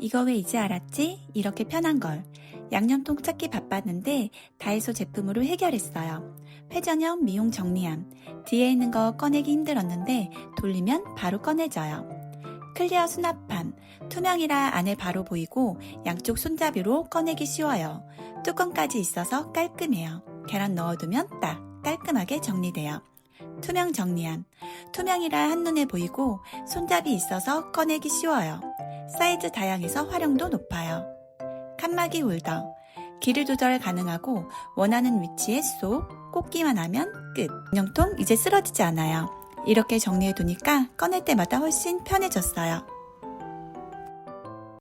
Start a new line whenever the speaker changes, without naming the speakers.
이거 왜 이제 알았지? 이렇게 편한 걸. 양념통 찾기 바빴는데 다이소 제품으로 해결했어요. 회전형 미용 정리함. 뒤에 있는 거 꺼내기 힘들었는데 돌리면 바로 꺼내져요. 클리어 수납함. 투명이라 안에 바로 보이고 양쪽 손잡이로 꺼내기 쉬워요. 뚜껑까지 있어서 깔끔해요. 계란 넣어두면 딱 깔끔하게 정리돼요. 투명 정리함. 투명이라 한눈에 보이고 손잡이 있어서 꺼내기 쉬워요. 사이즈 다양해서 활용도 높아요. 칸막이 홀더. 길이 조절 가능하고 원하는 위치에 쏙 꽂기만 하면 끝. 양념통 이제 쓰러지지 않아요. 이렇게 정리해두니까 꺼낼 때마다 훨씬 편해졌어요.